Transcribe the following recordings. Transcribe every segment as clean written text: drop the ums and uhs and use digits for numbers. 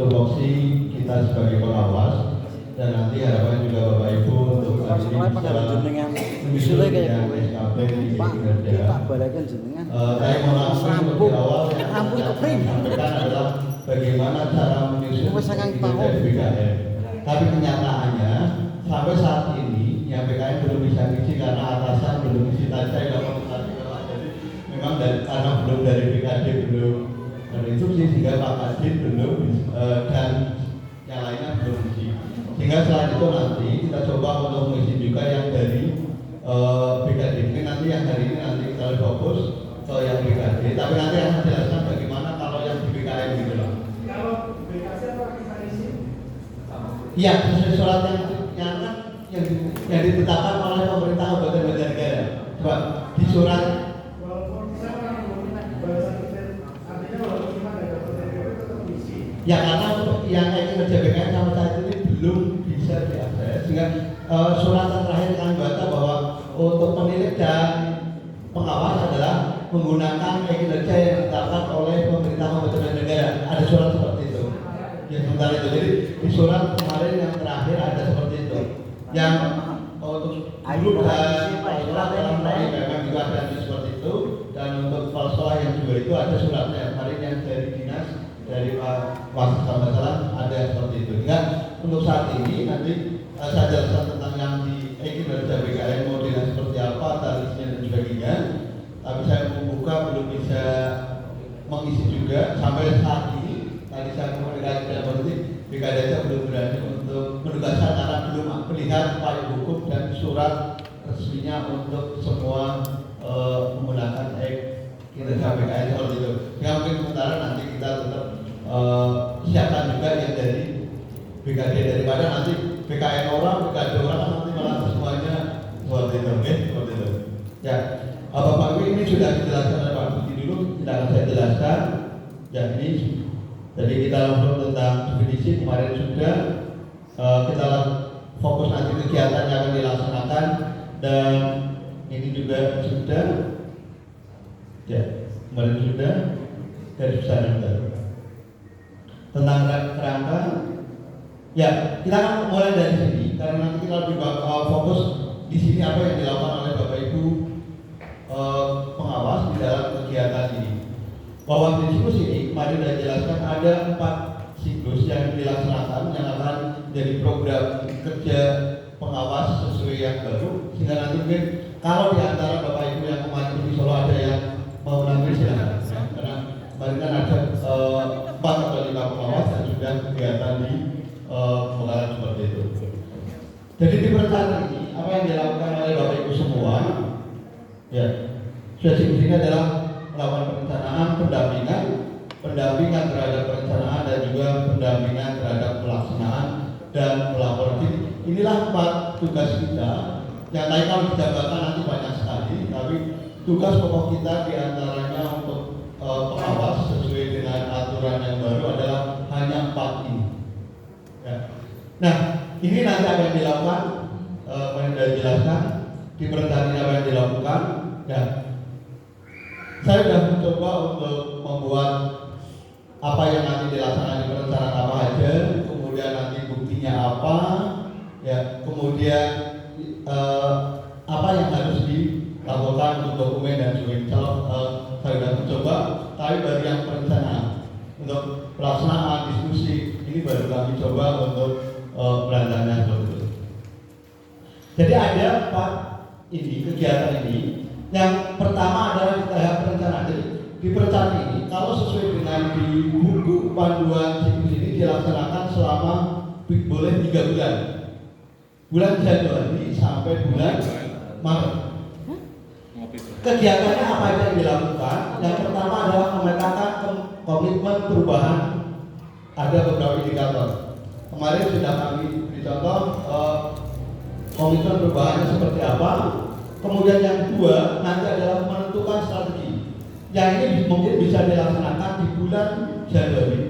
tupoksi kita sebagai pengawas, dan nanti harapan juga Bapak Ibu untuk Sekolah pada jenengan usulnya kayak gue. Pak, kita balikin jenengan. Saya mau langsung di awal yang Rampung saya kepring. sampaikan adalah bagaimana cara menyusun Wes sangang tahun. dari BKN. Tapi kenyataannya sampai saat ini yang BKN belum bisa ngisi karena atasan belum ngisi tadi saya nggak mau tadi. Jadi memang karena belum dari BKD belum instruksi sehingga Pak Kadin belum dan yang lainnya belum ngisi. Sehingga setelah itu nanti kita coba untuk mengisi juga yang dari BKD. Mungkin nanti yang hari ini nanti kita fokus ke yang BKD. Tapi nanti akan jelaskan bagaimana kalau yang di BKN gitu loh. Kalau BKC apa kita isi? Iya, sesuai surat yang ditetapkan oleh pemerintah Kabupaten Banjarnegara. Coba di surat. Walaupun saya orang bahasa artinya walaupun kita ada sertifikat tetap isi. Ya karena untuk yang kinerja BKN sampai saat ini belum bisa diakses, sehingga surat terakhir kami baca bahwa untuk penilik dan pengawas adalah menggunakan kinerja yang ditetapkan oleh pemerintah Kabupaten Banjarnegara. Ada surat seperti itu. Ya sebentar itu. Jadi di surat kemarin yang terakhir ada seperti itu. Yang untuk grup dan sekolah dalam memang juga ada seperti itu, dan untuk kepala sekolah yang juga itu ada suratnya. Kemarin yang dari dinas dari Pak Wasis sama salah ada seperti itu. Sehingga untuk saat ini nanti saya jelaskan tentang yang di kinerja BKN modelnya seperti apa, tarifnya dan sebagainya. Tapi saya membuka belum bisa mengisi juga sampai saat ini. Tadi saya komunikasi dengan politik BKD saja belum berani untuk menugaskan karena belum melihat payung hukum dan surat resminya untuk semua menggunakan kinerja BKN seperti itu. Yang mungkin sementara nanti kita tetap siapkan juga yang dari BKD daripada nanti BKN orang, BKD orang nanti malah semuanya seperti itu, oke? Seperti itu. Ya, Bapak Ibu ini sudah dijelaskan oleh Pak Budi dulu, tidak akan saya jelaskan. Ya ini, jadi kita langsung tentang definisi kemarin sudah kita fokus nanti kegiatan yang akan dilaksanakan, dan ini juga sudah. Ya, kemarin sudah dari besar juga tentang kerangka. Ya, kita akan mulai dari sini karena nanti kita lebih fokus di sini apa yang dilakukan oleh Bapak Ibu pengawas di dalam kegiatan ini. Bahwa di siklus ini kemarin sudah dijelaskan ada 4 siklus yang dilaksanakan yang akan menjadi program kerja pengawas sesuai yang baru, sehingga nanti mungkin kalau di antara Bapak Ibu yang kemarin di Solo ada yang mau mengambil silakan, karena kemarin kan ada 4 atau 5 pengawas dan sudah kegiatan di Bengkalan seperti itu. Jadi di perencanaan ini apa yang dilakukan oleh Bapak Ibu semua, ya sudah ini adalah melakukan perencanaan, pendampingan terhadap perencanaan dan juga pendampingan terhadap pelaksanaan dan melapor. Inilah 4 tugas kita yang tadi kalau dijabarkan nanti banyak sekali, tapi tugas pokok kita diantaranya untuk pengawas sesuai dengan aturan yang baru adalah hanya 4 ini. Ya. Nah, ini nanti akan dilakukan, yang sudah dijelaskan di perencanaan apa yang dilakukan. Ya. Saya sudah mencoba untuk membuat apa yang nanti dilaksanakan di perencanaan apa aja, kemudian nanti buktinya apa, ya, kemudian apa yang harus dilakukan untuk dokumen dan sebagainya. Kalau saya sudah mencoba, tapi bagi yang perencanaan untuk pelaksanaan diskusi ini baru kami coba untuk berantakannya seperti itu. Jadi ada 4 ini kegiatan ini. Yang pertama adalah di tahap perencanaan. Jadi di perencanaan ini kalau sesuai dengan di buku panduan siklus ini dilaksanakan selama boleh 3 bulan. Bulan Januari sampai bulan Maret. Kegiatannya apa yang dilakukan? Yang pertama adalah memetakan komitmen perubahan. Ada beberapa indikator. Kemarin sudah kami beri contoh komitmen perubahannya seperti apa. Kemudian yang kedua nanti adalah menentukan strategi. Yang ini mungkin bisa dilaksanakan di bulan Januari.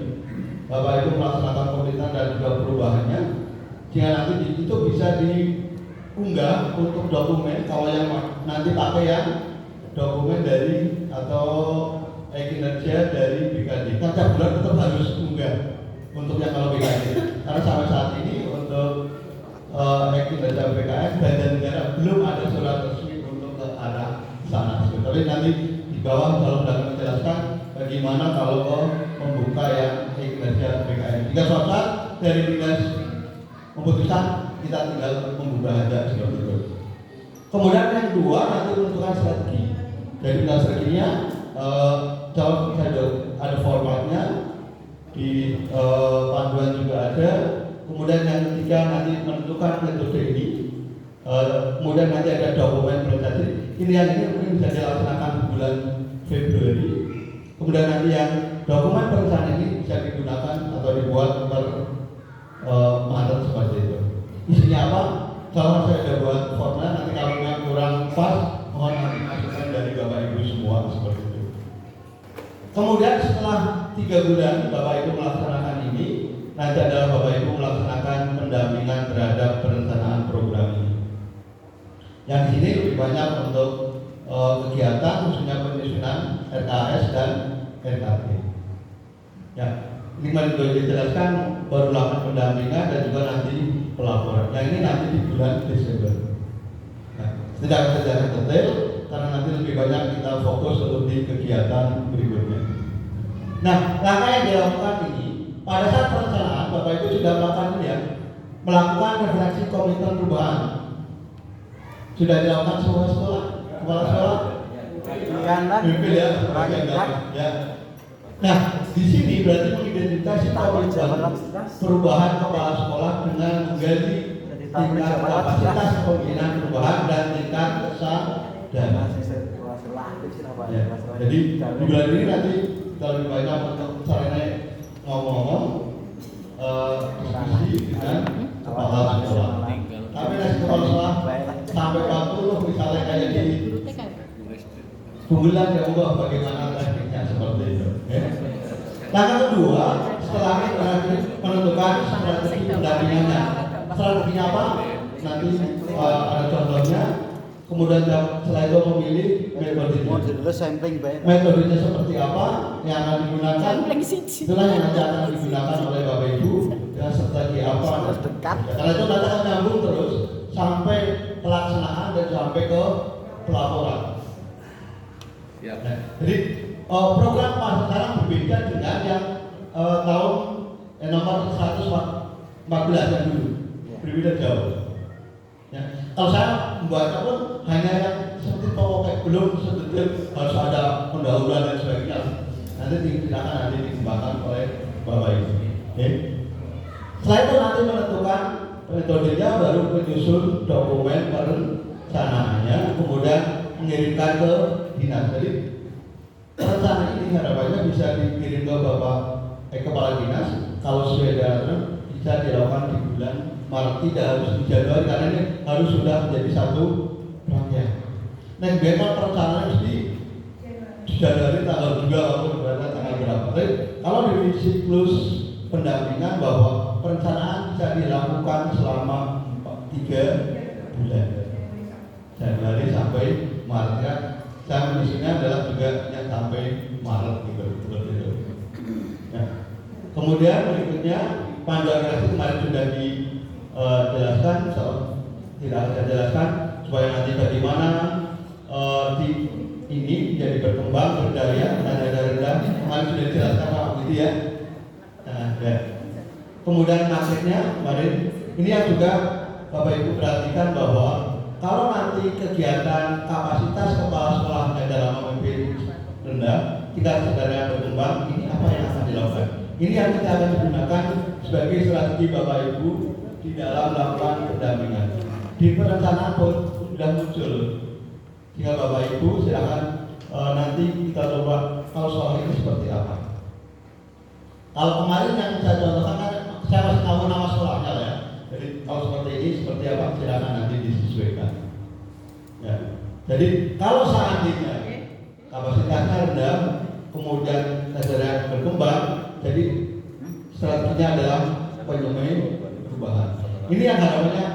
Bapak Ibu melaksanakan komitmen dan juga perubahannya. Jika nanti itu bisa diunggah untuk dokumen. Kalau yang nanti pakai yang dokumen dari atau kinerja dari BKD. Kan tiap bulan tetap harus unggah. untuk yang kalau BKN. Karena sampai saat ini untuk kinerja BKN Badan Negara belum ada surat resmi untuk ke arah sana. Tapi nanti di bawah kalau dapat menjelaskan bagaimana kalau membuka yang kinerja BKN. Jika suatu saat dari dinas memutuskan, kita tinggal membuka aja seperti itu. Kemudian yang kedua nanti menentukan strategi. Dari dinas strateginya, kalau ada formatnya di panduan juga ada. Kemudian yang ketiga nanti menentukan metode ini. Kemudian nanti ada dokumen presentasi. Ini mungkin bisa dilaksanakan di bulan Februari. Kemudian nanti yang dokumen perencanaan ini bisa digunakan atau dibuat per Maret seperti itu. Isinya apa? Kalau saya ada buat formnya, nanti kalau yang kurang pas, mohon nanti masukan dari Bapak Ibu semua seperti itu. Kemudian setelah 3 bulan Bapak Ibu melaksanakan ini, nanti adalah Bapak Ibu melaksanakan pendampingan terhadap perencanaan program ini. Yang di sini lebih banyak untuk kegiatan khususnya penyusunan RKS dan RKP. Ya, ini mari dijelaskan baru lakukan pendampingan dan juga nanti pelaporan. Yang ini nanti di bulan Desember. Nah, tidak akan secara detail karena nanti lebih banyak kita fokus untuk di kegiatan berikutnya. Nah, langkah yang dilakukan ini pada saat perencanaan Bapak Ibu sudah melakukan ini ya, melakukan refleksi komitmen perubahan. Sudah dilakukan semua sekolah, kepala sekolah. Ya. Nah, di sini berarti mengidentifikasi komitmen perubahan kepala sekolah dengan menggali tingkat kapasitas kepemimpinan perubahan dan tingkat kesadaran. Ya. Jadi di bulan ini nanti kalau lebih banyak untuk sarana ngomong-ngomong diskusi dengan kepala sekolah. Tapi nanti kepala sekolah sampai 40 misalnya kayak di Bunggulan ya Allah bagaimana tekniknya seperti itu. Langkah kedua setelah menentukan strategi pendampingannya. Strateginya apa? Nanti ada contohnya. Kemudian setelah itu memilih metodenya. Metodenya seperti apa yang akan digunakan? Itulah yang nanti akan digunakan oleh Bapak Ibu dan strategi apa? Karena itu nanti akan nyambung terus sampai pelaksanaan dan sampai ke pelaporan. Ya. Nah, jadi program pas sekarang berbeda dengan yang tahun nomor 114 yang dulu, berbeda jauh. Ya. Kalau saya membaca pun hanya yang seperti pokok belum sedetail harus ada pendahuluan dan sebagainya. Nanti silakan nanti dikembangkan oleh Bapak Ibu. Okay. Setelah itu nanti menentukan metodenya, baru menyusun dokumen perencanaannya, kemudian mengirimkan ke dinas. Jadi rencana ini harapannya bisa dikirim ke Bapak Kepala Dinas. Kalau sesuai dengan bisa dilakukan di bulan Maret, tidak harus di Januari karena ini harus sudah menjadi satu rangkaian. Nah, biarkan perencanaan mesti di Januari tanggal 2 maupun tanggal berapa. Tapi kalau di siklus pendampingan bahwa perencanaan bisa dilakukan selama 3 bulan, Januari sampai Maret ya. Saya menyusunnya adalah juga yang sampai Maret gitu, seperti itu. Ya. Kemudian berikutnya panduan reaksi kemarin sudah dijelaskan, tidak saya jelaskan supaya nanti bagaimana ini jadi berkembang berdaya rendah. Kemarin sudah dijelaskan begitu ya. Nah, ya. Kemudian nasibnya kemarin ini yang juga Bapak Ibu perhatikan bahwa kalau nanti kegiatan kapasitas kepala sekolahnya dalam memimpin rendah, tingkat kesadaran berkembang, ini apa yang akan dilakukan? Ini yang kita akan gunakan sebagai strategi Bapak Ibu di dalam melakukan pendampingan. Di perencanaan pun sudah muncul. Sehingga Bapak Ibu silakan nanti kita coba kalau soal ini seperti apa. Kalau kemarin yang saya contohkan kan saya masih tahu nama sekolahnya ya. Jadi kalau seperti ini seperti apa silakan nanti disesuaikan. Ya. Jadi kalau seandainya kapasitasnya rendah, kemudian kesadaran berkembang, jadi strateginya adalah penyemai perubahan. Ini yang harapannya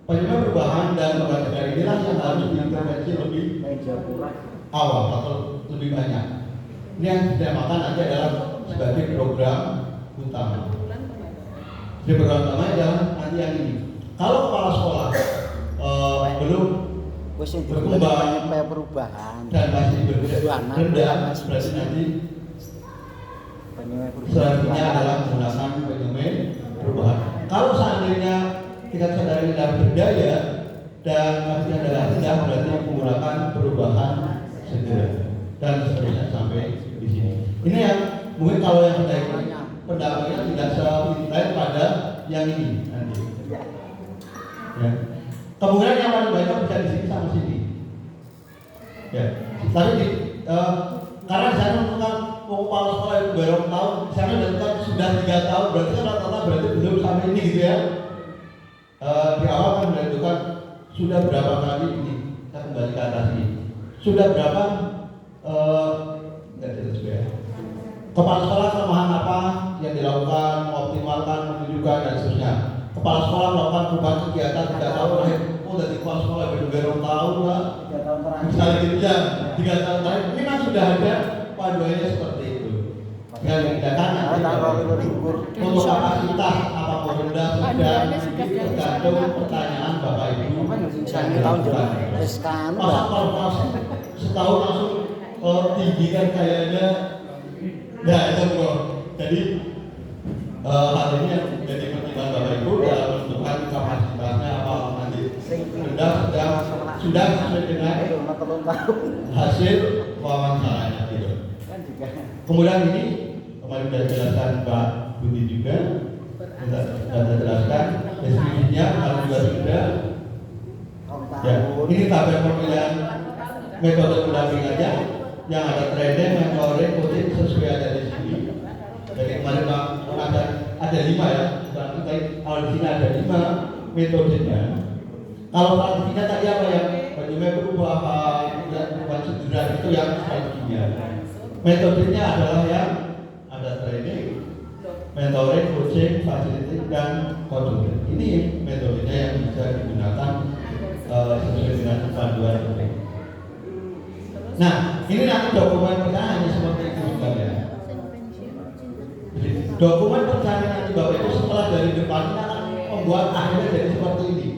penyemai perubahan dan kesadaran inilah yang harus diintervensi lebih awal atau lebih banyak. Ini yang dinamakan nanti adalah sebagai program utama. Di program utama adalah nanti yang ini. Kalau kepala sekolah belum Wis sing berkembang kayak perubahan. dan masih Perubahan, rendah, berarti nanti selanjutnya adalah menggunakan penyemen perubahan. Kalau seandainya tingkat sadar rendah berdaya dan masih adalah rendah, berarti menggunakan perubahan segera dan seterusnya sampai di sini. Ini yang mungkin kalau yang pendapatnya tidak sedetail pada yang ini nanti. Ya. Kemungkinan yang paling banyak bisa di sini sama sini. Ya. Tapi karena di sana menentukan kepala sekolah itu baru tahun, di sana menentukan sudah 3 tahun, berarti kan rata-rata berarti belum sampai ini gitu ya. Di awal kan menentukan sudah berapa kali ini, kita kembali ke atas ini. Sudah berapa kepala sekolah kelemahan apa yang dilakukan, mengoptimalkan, menunjukkan dan seterusnya. Kepala sekolah melakukan perubahan kegiatan 3 tahun terakhir. Oh, dari kepala sekolah baru tahun lah. 3 tahun terakhir. Misalnya gitu ya, 3 tahun terakhir. Ini kan sudah ada panduannya seperti itu. Tinggal dibedakan untuk kapasitas apapun rendah sedang tergantung pertanyaan Bapak Ibu. Misalnya tahun jalan Masa kalau setahun langsung tinggi kan kayaknya. Ya itu bro. Jadi hal ini yang menjadi pertimbangan Bapak Ibu dalam menentukan kapasitasnya apa nanti rendah sedang sudah sesuai dengan hasil wawancaranya gitu. Kemudian ini kemarin sudah dijelaskan Pak Budi juga, sudah jelaskan deskripsinya, kalau juga sudah. Ya, ini tabel pemilihan metode pendampingannya yang ada training, mentoring, coaching sesuai ada di sini. Jadi kemarin Pak ada 5 ya, kalau di sini ada 5 metodenya. Kalau strateginya tadi apa yang bagaimana berubah apa dan perubahan cedera itu yang strateginya. Metodenya adalah yang ada training, mentoring, coaching, facility dan coaching. Ini metodenya yang bisa digunakan sesuai dengan panduan ini. Nah, ini nanti dokumen perencanaan seperti itu juga ya. Jadi, dokumen perencanaan nanti Bapak Ibu setelah dari depan akan membuat akhirnya jadi seperti ini.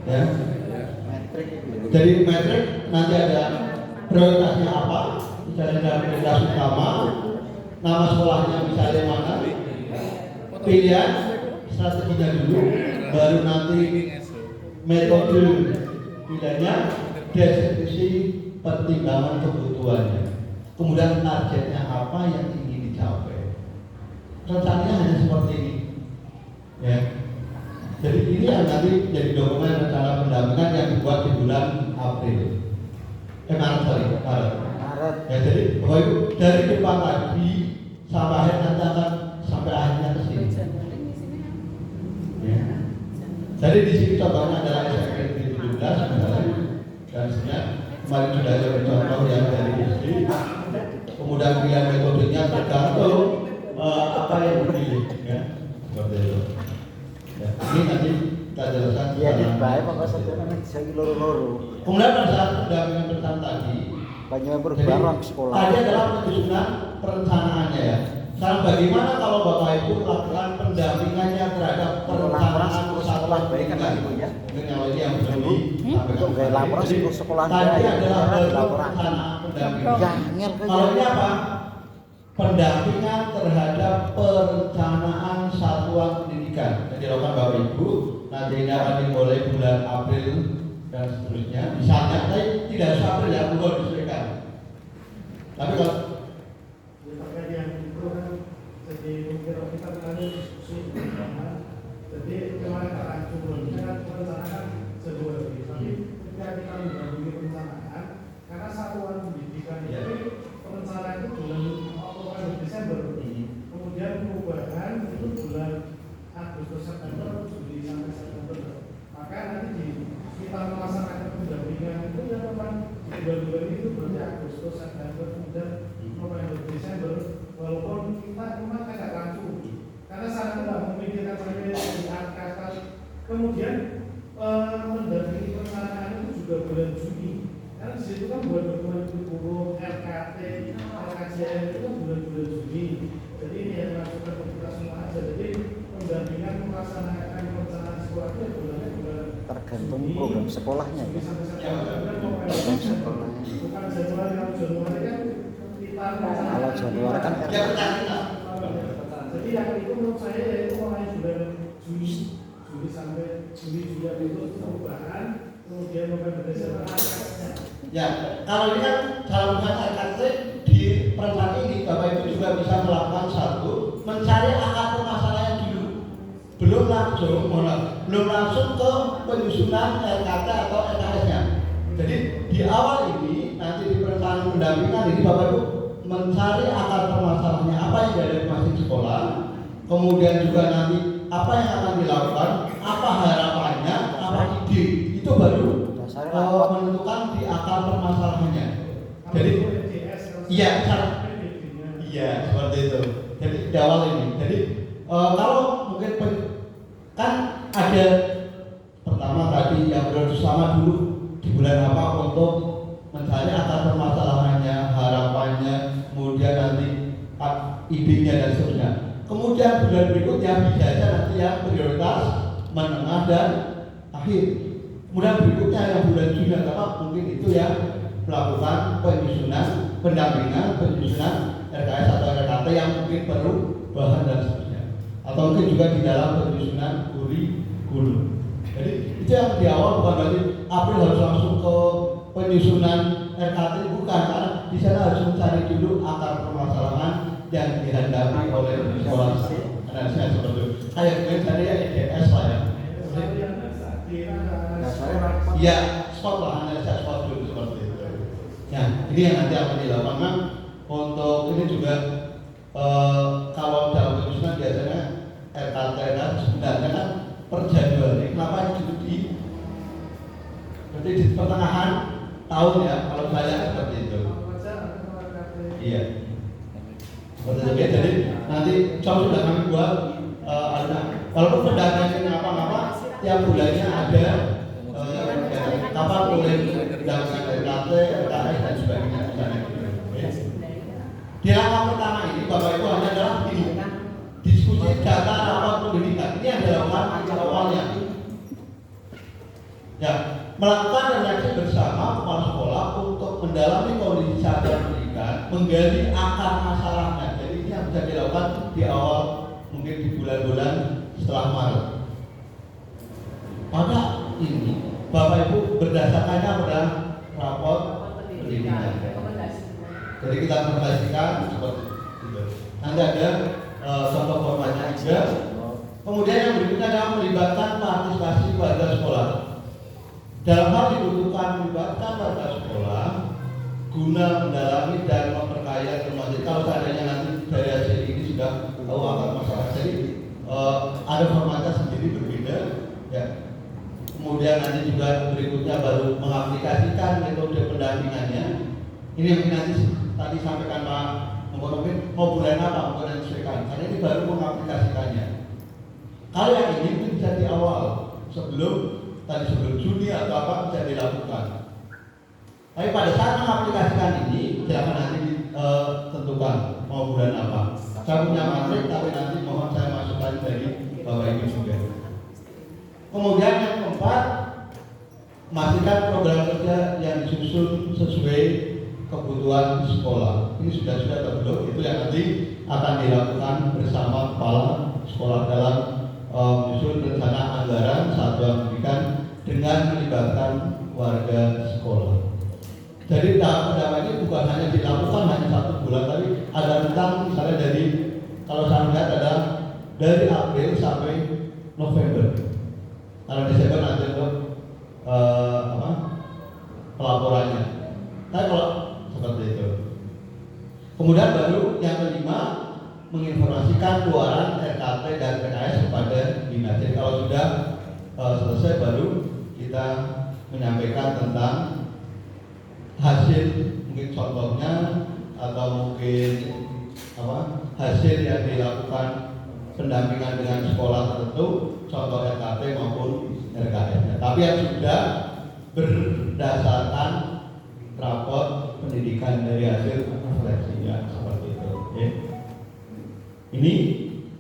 Ya. Jadi metrik nanti ada prioritasnya apa, misalnya prioritas utama, nama sekolahnya misalnya mana, pilihan strateginya dulu, baru nanti metode pilihannya, deskripsi pertimbangan kebutuhannya, kemudian targetnya apa yang ingin dicapai. Rencananya hanya seperti ini, ya. Jadi ini yang nanti jadi dokumen rencana pendampingan yang dibuat di bulan April, Maret. Ya, jadi Bapak Ibu dari depan lagi sampai akhir nanti akan sampai akhirnya ke sini. Ya. Jadi di sini contohnya adalah SMP 17 misalnya, dan sebenarnya kemarin sudah ada contoh yang dari SD. Kemudian pilihan metodenya tergantung apa yang dipilih, ya seperti itu. Ya, ini nanti kita jelaskan. Ya, di baik pokoknya sebenarnya saya loro-loro. Kemudian pada saat pendampingan pesan tadi, banyak perubahan sekolah. Tadi adalah penyusunan perencanaannya ya. Sekarang bagaimana kalau Bapak Ibu melakukan pendampingannya terhadap perencanaan kesatuan pendidikan? Mungkin yang lagi yang belum untuk gaya laporan untuk sekolah tadi dia adalah laporan perencanaan pendampingan. Jangan Kalau ini apa? Pendampingan terhadap perencanaan satuan pendidikan yang dilakukan Bapak Ibu. Nanti ini akan dimulai bulan April dan seterusnya. Misalnya, tapi tidak harus April ya, bukan disesuaikan. Tapi kalau terkait yang itu kan jadi mungkin kita tadi diskusi jadi kemarin kan sebelumnya kan perencanaan sebuah tapi ketika kita mendampingi perencanaan karena satuan pendidikan itu perencanaan itu bulan Oktober Desember kemudian perubahan itu bulan Agustus September Juli sampai September maka nanti kita melaksanakan pendampingan itu yang memang di bulan-bulan itu berarti Agustus September kemudian November Desember walaupun kita memang agak langsung karena saat itu tidak memikirkan sampai di angka kemudian mendampingi perencanaan itu juga bulan Juni karena di situ kan bulan kurikulum RKT, RKJM itu kan bulan-bulan Juni jadi ini yang dilakukan ketika tergantung program sekolahnya ya. Program sekolahnya. Bukan Januari, kalau Januari kan kita Kalau Januari kan Ya benar kita. jadi yang itu menurut saya yaitu mulai bulan Juli sampai Juli itu perubahan, kemudian November Desember akhirnya. Ya, kalau ini kan dalam RKT di perencanaan ini Bapak Ibu juga bisa melakukan satu, mencari akar permasalahan dulu. Belum langsung ke penyusunan RKT atau RKS-nya. Jadi di awal ini nanti di perencanaan pendampingan ini Bapak Ibu mencari akar permasalahannya apa yang dari masing sekolah, kemudian juga nanti apa yang akan dilakukan, apa harapannya, apa ide, itu baru menentukan di akar permasalahannya. Jadi iya seperti itu. Jadi di awal ini. Jadi kalau mungkin kan ada pertama tadi yang bersama dulu di bulan apa untuk mencari akar permasalahannya, harapannya, kemudian nanti idenya dan seterusnya. Kemudian bulan berikutnya bisa saja nanti yang prioritas, menengah dan akhir. Kemudian berikutnya yang bulan Juni atau mungkin itu yang melakukan penyusunan, pendampingan, penyusunan RKS atau RKT yang mungkin perlu bahan dan seterusnya. Atau mungkin juga di dalam penyusunan kurikulum. Jadi itu yang di awal bukan berarti April harus langsung ke penyusunan RKT, bukan, karena di sana harus mencari dulu akar permasalahan yang dihadapi oleh sekolah. Analisanya seperti itu. Kayak mungkin tadi ya IDS lah ya. Iya, spot lah, analisa spot dulu seperti itu. Ya, ini yang nanti akan dilakukan untuk ini juga kalau dalam penyusunan biasanya RKT sebenarnya kan per Januari. Kenapa itu berarti di pertengahan tahun ya, kalau saya seperti itu. Iya. Seperti itu. Jadi nanti sudah kami buat walaupun pendananya apa-apa, tiap bulannya ada kapan boleh mendapatkan RKT, RKS dan sebagainya. Di langkah pertama ini Bapak Ibu hanya adalah ini diskusi data rapat pendidikan. Ini yang dilakukan awalnya. Ya, melakukan refleksi bersama kepala sekolah untuk mendalami kondisi satuan pendidikan, menggali akar masalahnya. Jadi ini yang bisa dilakukan di awal, mungkin di bulan-bulan setelah Maret. Pada ini Bapak Ibu berdasarkannya pada rapor pendidikan. Jadi kita rekomendasikan seperti itu. Nanti ada contoh formatnya juga. Kemudian yang berikutnya adalah melibatkan partisipasi warga sekolah. Dalam hal dibutuhkan melibatkan warga sekolah guna mendalami dan memperkaya informasi. Kalau seandainya nanti dari hasil ini sudah tahu akar masalah, jadi ada formatnya sendiri berbeda. Ya. Kemudian nanti juga berikutnya baru mengaplikasikan metode pendampingannya. Ini yang nanti tadi sampaikan Pak mungkin mau bulan apa, bulan sesuaikan. Karena ini baru mengaplikasikannya. Kalau yang ini bisa di awal sebelum Juni atau apa bisa dilakukan. Tapi pada saat mengaplikasikan ini, silakan nanti tentukan mau bulan apa. Saya punya materi, tapi nanti mohon saya masukkan dari Bapak Ibu juga. Kemudian yang keempat, memastikan program kerja yang disusun sesuai kebutuhan sekolah. Ini sudah atau belum? Itu yang nanti akan dilakukan bersama kepala sekolah dalam menyusun rencana anggaran satuan pendidikan dengan melibatkan warga sekolah. Jadi tahap pertama ini bukan hanya dilakukan hanya 1 bulan, tapi ada tentang misalnya dari kalau saya lihat ada dari April sampai November. Kalau Desember nanti untuk pelaporannya. Tapi kalau seperti itu. Kemudian baru yang kelima menginformasikan keluaran RKT dan PKS kepada dinas. Jadi kalau sudah selesai baru kita menyampaikan tentang hasil, mungkin contohnya atau mungkin hasil yang dilakukan pendampingan dengan sekolah tertentu, contoh RKT maupun RKS-nya. Tapi yang sudah berdasarkan rapor pendidikan dari hasil refleksinya seperti itu. Okay. Ini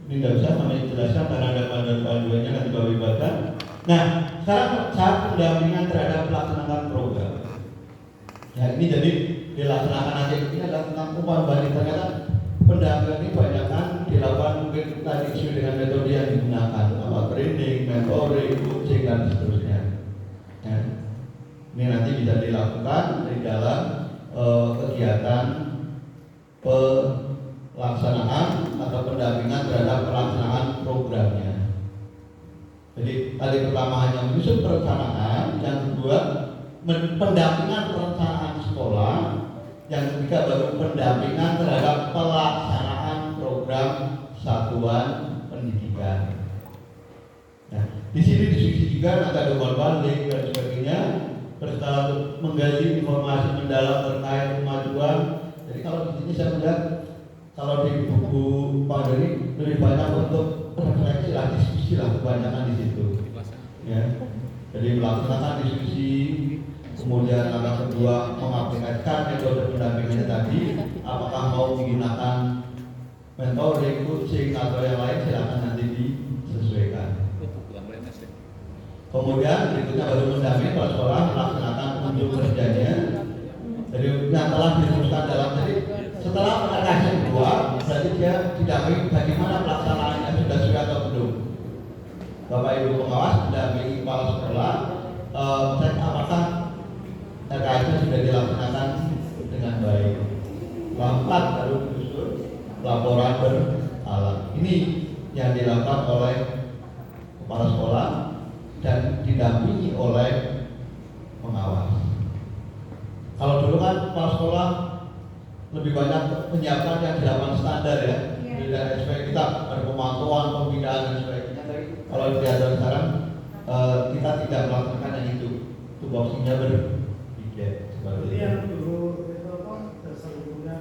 tidak bisa kami jelaskan karena ada panduan-panduannya nanti Bapak Ibu baca. Nah, sekarang saat pendampingan terhadap pelaksanaan program. Ya, ini jadi dilaksanakan nanti ini adalah tentang umpan balik. Ternyata pendampingan ini banyak kan dilakukan mungkin tadi sesuai dengan metode yang digunakan, apa training, mentoring, coaching dan seterusnya. Ya. Ini nanti bisa dilakukan di dalam kegiatan pelaksanaan atau pendampingan terhadap pelaksanaan programnya. Jadi tadi pertama hanya menyusun perencanaan, yang kedua pendampingan perencanaan sekolah, yang ketiga baru pendampingan terhadap pelaksanaan program satuan pendidikan. Nah, di sini diskusi juga nanti ada umpan balik dan sebagainya, berusaha untuk menggali informasi mendalam terkait kemajuan. Jadi kalau di sini saya melihat kalau di buku Pak Doni lebih banyak untuk refleksi lah, diskusi lah kebanyakan di situ. Ya, jadi melaksanakan diskusi, kemudian langkah kedua mengaplikasikan metode pendampingannya tadi. Apakah mau menggunakan mentoring, coaching atau yang lain, silakan nanti disesuaikan. Kemudian berikutnya baru mendampingi kepala sekolah melaksanakan unjuk kerjanya. Jadi yang telah dirumuskan dalam tadi. Setelah penelitian kedua, berarti dia didampingi bagaimana pelaksanaannya sudah sesuai atau belum. Bapak Ibu pengawas mendampingi kepala sekolah, cek apakah RKS sudah dilaksanakan dengan baik. Keempat baru menyusun laporan berkala. Ini yang dilakukan oleh kepala sekolah dan didampingi oleh pengawas. Kalau dulu kan kepala sekolah lebih banyak penyiapan yang dilakukan standar ya, dan SPK kita ada pemantauan, pembinaan dan sebagainya. Kalau di aturan sekarang kita tidak melakukan yang itu, tupoksinya berbeda seperti itu. Yang dulu itu apa dasar hukumnya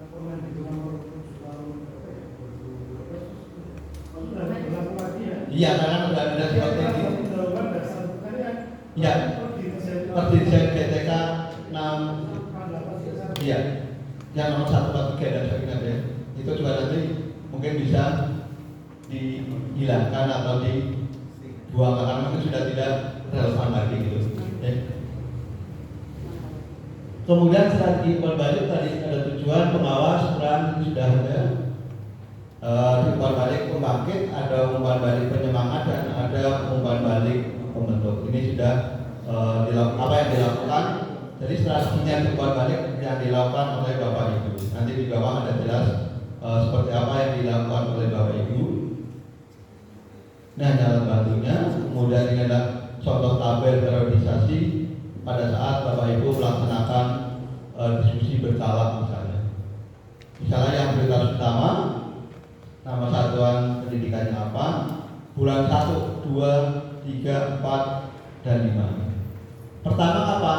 Permendikbud nomor 7 tahun sudah berlaku lagi ya? Iya, karena sudah ada seperti itu. Dasar hukumnya. Iya. Perdidikan GTK 6. Iya. Yang nomor 143 dan sebagainya ya. Itu juga nanti mungkin bisa dihilangkan atau dibuang karena mungkin sudah tidak relevan lagi gitu. Ya. Kemudian strategi umpan balik tadi ada tujuan, pengawas, peran itu sudah ada. Di umpan balik pembangkit ada umpan balik penyemangat dan ada umpan balik pembentuk. Ini sudah dilakukan, apa yang dilakukan. Jadi strateginya di umpan balik yang dilakukan oleh Bapak Ibu. Nanti di bawah ada jelas seperti apa yang dilakukan oleh Bapak Ibu. Nah, jalan bantunya. Kemudian ini ada contoh tabel periodisasi pada saat Bapak Ibu melaksanakan diskusi berkala misalnya. Misalnya yang prioritas utama, nama satuan pendidikannya apa, bulan 1, 2, 3, 4, dan 5. Pertama apa?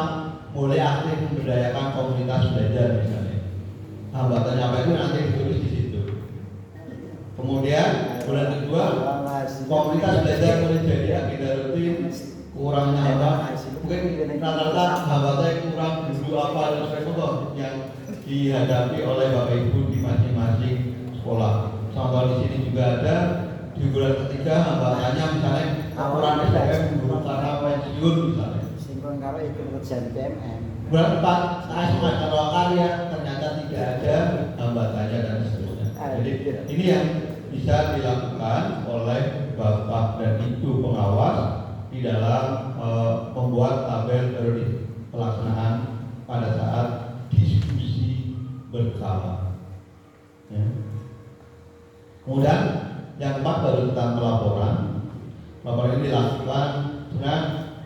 Mulai aktif memberdayakan komunitas belajar misalnya. Hambatannya apa itu nanti ditulis di situ. Kemudian bulan kedua, komunitas belajar mulai jadi agenda rutin, kurangnya apa? Mungkin rata-rata hambatannya kurang dulu apa dan sebagainya yang dihadapi oleh Bapak Ibu di masing-masing sekolah. Contoh di sini juga ada di bulan ketiga hambatannya misalnya laporan SPM guru karena pensiun misalnya. Kalau itu kerjaan PMM. Bulan 4 ASMA kalau karya ternyata tidak ada hambatannya dan seterusnya. Jadi ini yang bisa dilakukan oleh Bapak dan Ibu pengawas di dalam membuat tabel periode pelaksanaan pada saat diskusi berkala. Ya. Kemudian yang keempat baru tentang pelaporan. Laporan ini dilakukan dengan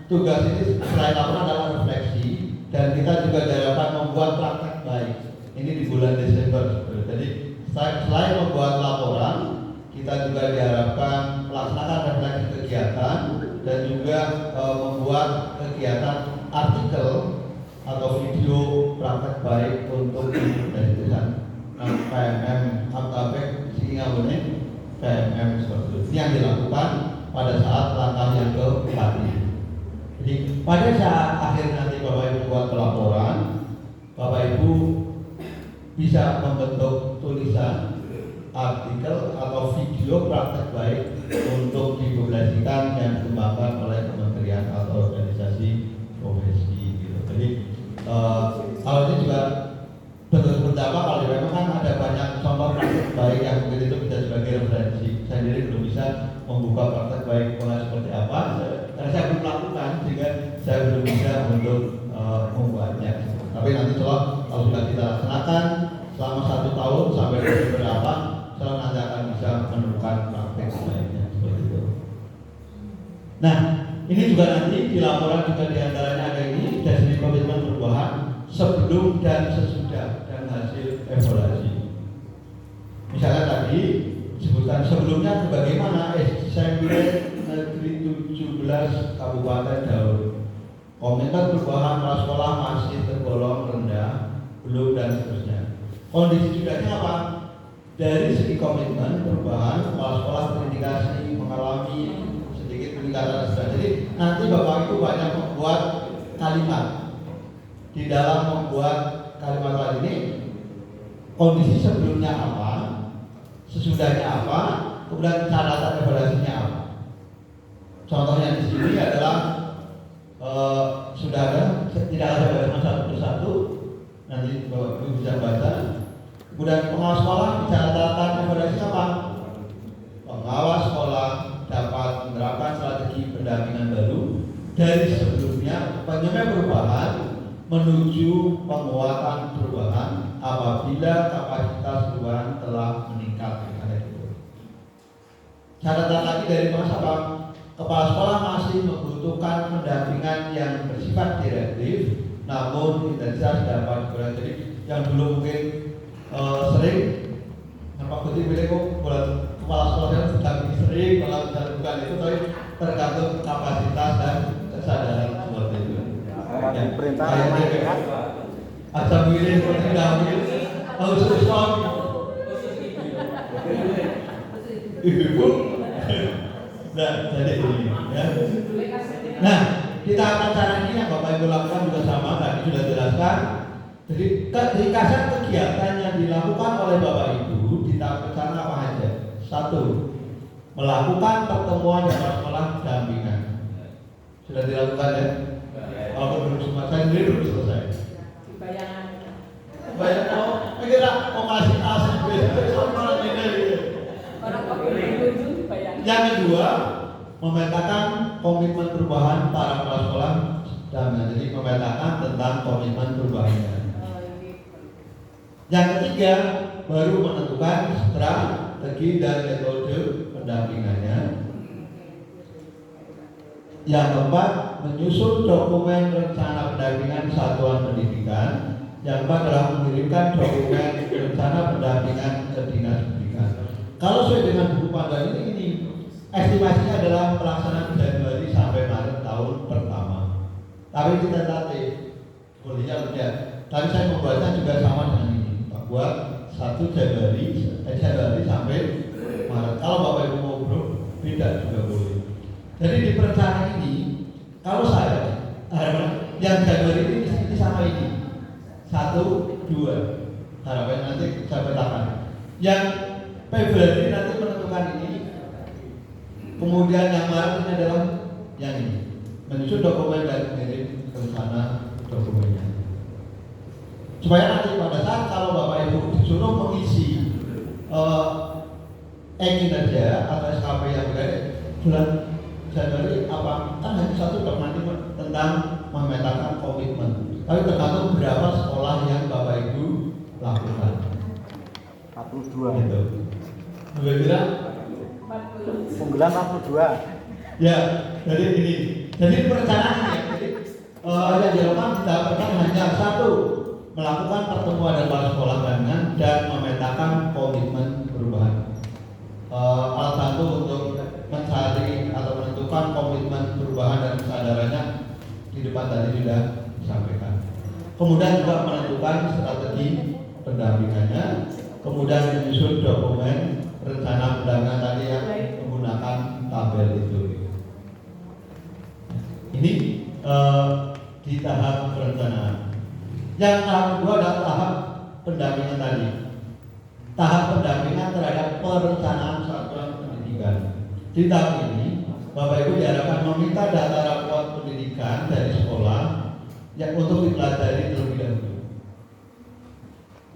tugas ini selain laporan adalah refleksi dan kita juga diharapkan membuat praktek baik. Ini di bulan Desember. Jadi selain membuat laporan, kita juga diharapkan melaksanakan refleksi kegiatan dan juga membuat kegiatan artikel atau video praktek baik untuk diimplementasikan PMM AKP sehingga benar PMM seperti itu. Ini yang dilakukan pada saat langkah yang keempat ini. Jadi pada saat akhir nanti Bapak Ibu buat pelaporan, Bapak Ibu bisa membentuk tulisan, artikel atau video praktek baik untuk dipublikasikan dan dikembangkan jadi belum bisa membuka praktek baik pola seperti apa. Karena saya belum melakukan, sehingga saya belum bisa untuk membuatnya. Tapi nanti kalau sudah kita laksanakan selama 1 tahun sampai berapa, saya nanti akan bisa menemukan praktek lainnya seperti itu. Nah, ini juga nanti di laporan juga diantaranya ada ini dari komitmen perubahan sebelum dan sesudah dan hasil evaluasi. Misalnya tadi disebutkan sebelumnya bagaimana SMP Negeri 17 Kabupaten Daud. Komitmen perubahan kepala sekolah masih tergolong rendah, belum dan seterusnya. Kondisi sudahnya apa? Dari segi komitmen perubahan kepala sekolah terindikasi mengalami sedikit peningkatan sudah. Jadi nanti Bapak Ibu banyak membuat kalimat. Di dalam membuat kalimat ini, kondisi sebelumnya apa, sesudahnya apa, kemudian catatan evaluasinya apa. Contohnya di sini adalah sudah ada, tidak ada baca satu persatu, nanti Bapak Ibu bisa baca. Kemudian pengawas sekolah catatan evaluasi apa? Pengawas sekolah dapat menerapkan strategi pendampingan baru dari sebelumnya penyelesaian perubahan menuju penguatan perubahan apabila kapasitas perubahan telah meningkat. Catatan lagi dari Mas apa? Kepala sekolah masih membutuhkan pendampingan yang bersifat direktif, namun intensitas dapat berkurang. Jadi yang dulu mungkin sering nampak putih pilih kok buat kepala sekolah yang sedang sering melakukan itu, tapi tergantung kapasitas dan kesadaran seperti itu. Ya, perintah ada milih seperti dahulu harus suami ibu. Nah, jadi ini ya. Nah, kita akan cara ini yang Bapak Ibu lakukan juga sama, tadi sudah jelaskan. Jadi ringkasan kegiatan yang dilakukan oleh Bapak Ibu di tahap rencana apa aja? 1. Melakukan pertemuan dengan sekolah dampingan. Sudah dilakukan ya? Walaupun belum semua, saya sendiri belum selesai. Bayang kira masih asli sama ini. Yang kedua, memetakan komitmen perubahan para kepala sekolah dan jadi memetakan tentang komitmen perubahannya. Yang ketiga, baru menentukan strategi dan metode pendampingannya. Yang keempat, menyusun dokumen rencana pendampingan satuan pendidikan. Yang keempat adalah mengirimkan dokumen rencana pendampingan ke dinas pendidikan. Kalau sesuai dengan buku panduan ini estimasinya adalah pelaksanaan Januari sampai Maret tahun pertama. Tapi kita tentatif, bolehnya lihat. Tapi saya membuatnya juga sama dengan ini. Buat 1 Januari sampai Maret. Kalau Bapak Ibu mau beda juga boleh. Jadi di perencanaan ini, kalau saya yang Januari ini sama ini 1, 2 harapannya nanti saya petakan. Yang Februari nanti menentukan ini. Kemudian yang Maret ini adalah yang ini, menyusun dokumen dan mengirim rencana dokumennya. Supaya nanti pada saat kalau Bapak Ibu disuruh mengisi kinerja atau SKP yang berada bulan Januari apa, kan hanya 1 nanti tentang memetakan komitmen. Tapi tergantung berapa sekolah yang Bapak Ibu lakukan. 42 gitu. Kira-kira Penggelam 42. ya, jadi ini. Jadi perencanaan ya. Jadi yang dilakukan kita hanya 1, melakukan pertemuan dengan sekolah dan memetakan komitmen perubahan. Alat 1 untuk mencari atau menentukan komitmen perubahan dan kesadarannya di depan tadi sudah disampaikan. Kemudian juga menentukan strategi pendampingannya, kemudian menyusun dokumen rencana pendampingan tadi yang menggunakan tabel itu. Ini di tahap perencanaan. Yang tahap kedua adalah tahap pendampingan tadi. Tahap pendampingan terhadap perencanaan satuan pendidikan. Di tahap ini, Bapak Ibu diharapkan meminta data rapor pendidikan dari sekolah yang untuk dipelajari terlebih dahulu.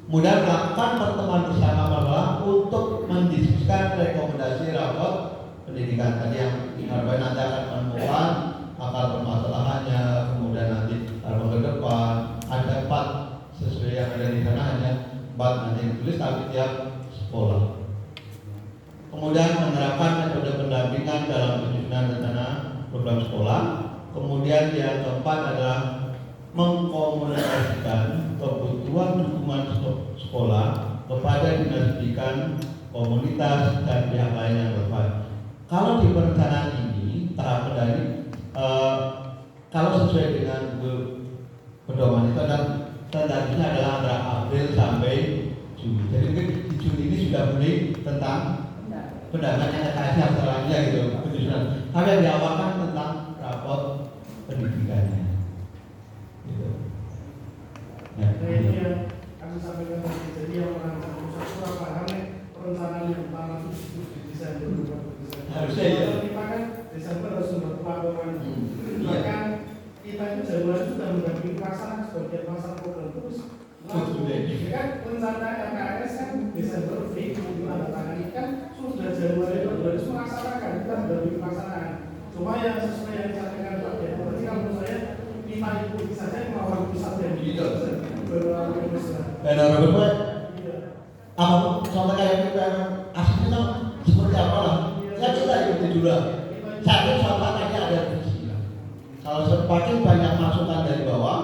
Kemudian melakukan pertemuan bersama untuk mendiskusikan rekomendasi rapor pendidikan tadi yang harapan nanti akan menemukan akar permasalahannya, kemudian nanti harapan ke depan ada 4 sesuai yang ada di sana, hanya 4 nanti ditulis tapi tiap sekolah. Kemudian menerapkan metode pendampingan dalam penyusunan rencana program sekolah. Kemudian yang keempat adalah mengkomunikasikan kebutuhan dukungan sekolah kepada dinas pendidikan, komunitas, dan pihak lain yang relevan. Kalau di perencanaan ini, tahap kendali, kalau sesuai dengan pedoman itu adalah standarnya adalah antara April sampai Juni. Jadi mungkin di Juni ini sudah mulai tentang pendampingan yang selanjutnya gitu, penyusunan. Tapi yang diawalkan tentang rapor pendidikannya. Gitu. Nah, itu yang kami sampaikan tadi. Jadi yang orang kurang paham perencanaan yang utama itu desain dulu. Harusnya ya. Kita kan Desember harus membuat pelaporan. Bahkan kita itu Januari sudah mendampingi pelaksanaan sebagai pelaksanaan program terus. Kan rencana RKS kan Desember ditandatangani kan sudah Januari harus melaksanakan, kita mendampingi pelaksanaan. Cuma yang sesuai yang disampaikan Pak Dewa, berarti kalau menurut saya kita ikuti saja kemauan pusat yang berlaku besar. Dan Robert, apa contoh kayak aslinya seperti apa lah? Ya kita ikuti dulu. Satu contoh tadi ada visi. Kalau semakin banyak masukan dari bawah,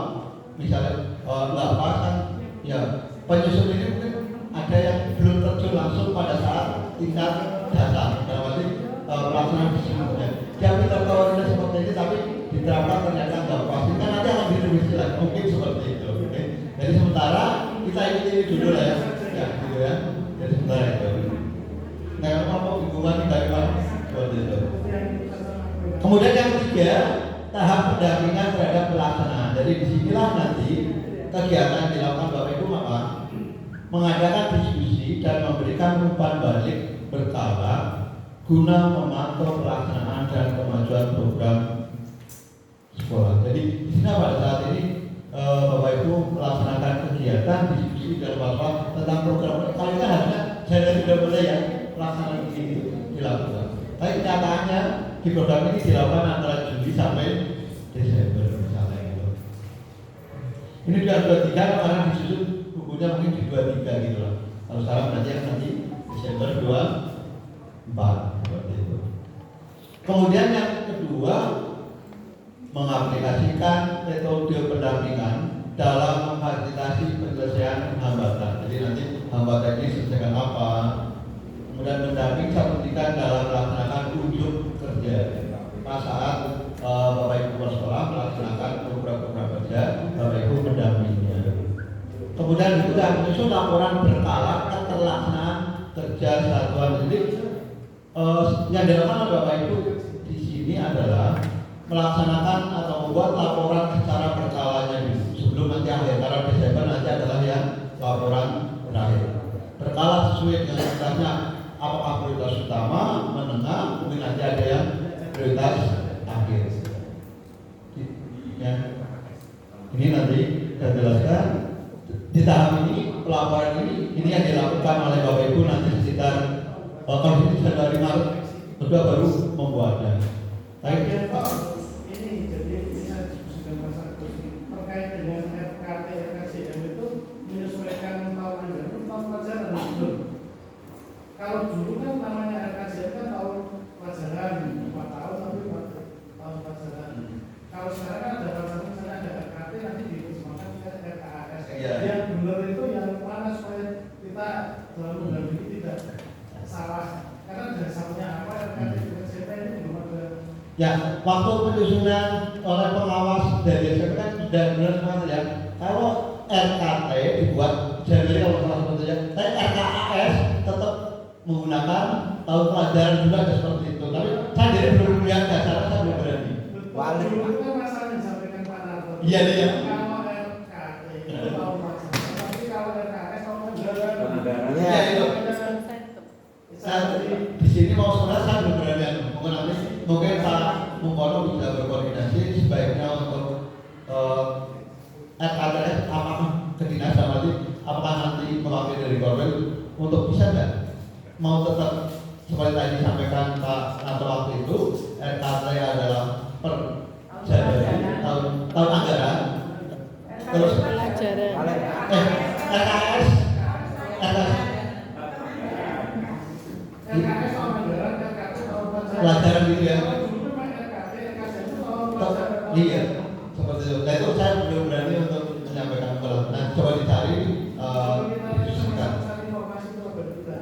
misalnya nggak pas kan, ya penyusun ini mungkin ada yang belum terjun langsung pada saat tingkat dasar. Dalam arti pelaksanaan visi. Dia kita tahu seperti ini, tapi diterapkan ternyata nggak pas. Kan nanti akan direvisi lagi. Mungkin seperti itu. Okay? Jadi sementara kita ikuti ini dulu lah ya, gitu ya. Jadi sementara itu. Nah, apa hubungan dari mana? Seperti itu. Kemudian yang ketiga, tahap pendampingan terhadap pelaksanaan. Jadi disinilah nanti kegiatan dilakukan Bapak Ibu maka mengadakan diskusi dan memberikan umpan balik berkala guna memantau pelaksanaan dan kemajuan program sekolah. Jadi di sini pada saat ini Bapak Ibu melaksanakan kegiatan diskusi dan bahwa tentang program. Kalau kan harusnya saya sudah mulai ya pelaksanaan ini dilakukan. Tapi kenyataannya di program ini dilakukan antara Juli sampai Desember misalnya gitu. Ini juga 23 karena disusun bukunya mungkin di 23 gitu lah. Kalau sekarang berarti yang nanti Desember 24 seperti itu. Kemudian yang kedua, mengaplikasikan metode pendampingan dalam memfasilitasi penyelesaian hambatan. Jadi nanti hambatan ini selesaikan apa? Kemudian mendamping pendidikan dalam melaksanakan unjuk kerja. Pada saat Bapak Ibu bersekolah melaksanakan program-program kerja, Bapak Ibu mendampingnya. Kemudian juga menyusun laporan berkala keterlaksanaan kerja satuan. Jadi yang dilakukan Bapak Ibu di sini adalah melaksanakan atau membuat laporan secara berkalanya dulu sebelum nanti akhir. Karena Desember nanti adalah yang laporan terakhir. Berkala sesuai dengan tugasnya. Apakah prioritas utama, menengah, mungkin nanti ada yang prioritas akhir. Ya. Ini nanti saya jelaskan. Di tahap ini, pelaporan ini yang dilakukan oleh Bapak Ibu nanti sekitar kalau ini dari Maret kedua baru membuatnya. Ini jadi bisa diskusikan masalah terkait dengan RKT RKCM itu menyesuaikan tahun anggaran tahun pelajaran belum. Kalau dulu kan namanya RKCM kan tahun pelajaran 4 tahun tapi tahun pelajaran. Kalau sekarang kan ada pelajaran misalnya ada RKT nanti diterjemahkan ke RKAS. Yang benar itu yang mana supaya kita dalam mendampingi tidak salah. Karena dasarnya apa RKT RKCM ini belum ada. Ya, waktu penyusunan oleh pengawas dari SMP kan sudah benar semua ya. Kalau RKT dibuat Januari kalau salah satu ya, tapi RKAS tetap menggunakan tahun pelajaran juga seperti itu. Tapi saya jadi belum melihat dasarnya, saya belum berani. Wali itu kan masalah yang disampaikan Pak Narto. Iya iya. Kalau RKT itu tahun pelajaran, tapi kalau RKS tahun pelajaran. Iya itu. Saya di sini mau sebenarnya saya belum berani mengenai mungkin Pak Mungkono bisa berkoordinasi sebaiknya untuk RKTS apakah kedinasan nanti apakah nanti mewakili dari Korwil untuk bisa nggak mau tetap seperti tadi disampaikan Pak Nato waktu itu, RKT adalah per Januari tahun anggaran. Terus RKS pelajaran gitu ya. Iya, seperti itu. Nah itu saya belum berani untuk menyampaikan kalau coba dicari didiskusikan.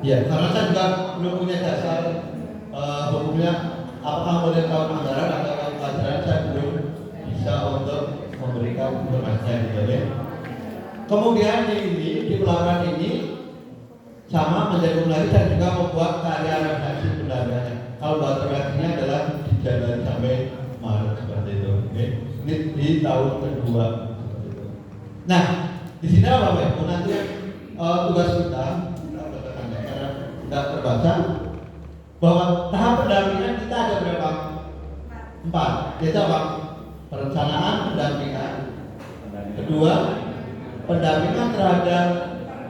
Ya, karena saya juga belum punya dasar hukumnya apakah model tahun anggaran atau tahun pelajaran, saya belum bisa untuk memberikan informasinya gitu ya. Kemudian di pelaporan ini sama menjadi lagi dan juga membuat karya redaksi pendapatnya. Kalau bahasa redaksinya adalah di Januari sampai Maret seperti itu. Okay. Ini di tahun kedua seperti itu. Nah, di sini apa Pak? Nanti tugas kita karena tidak terbaca bahwa tahap pendampingan kita ada berapa? 4. Yaitu apa? Perencanaan pendampingan. Kedua, pendampingan terhadap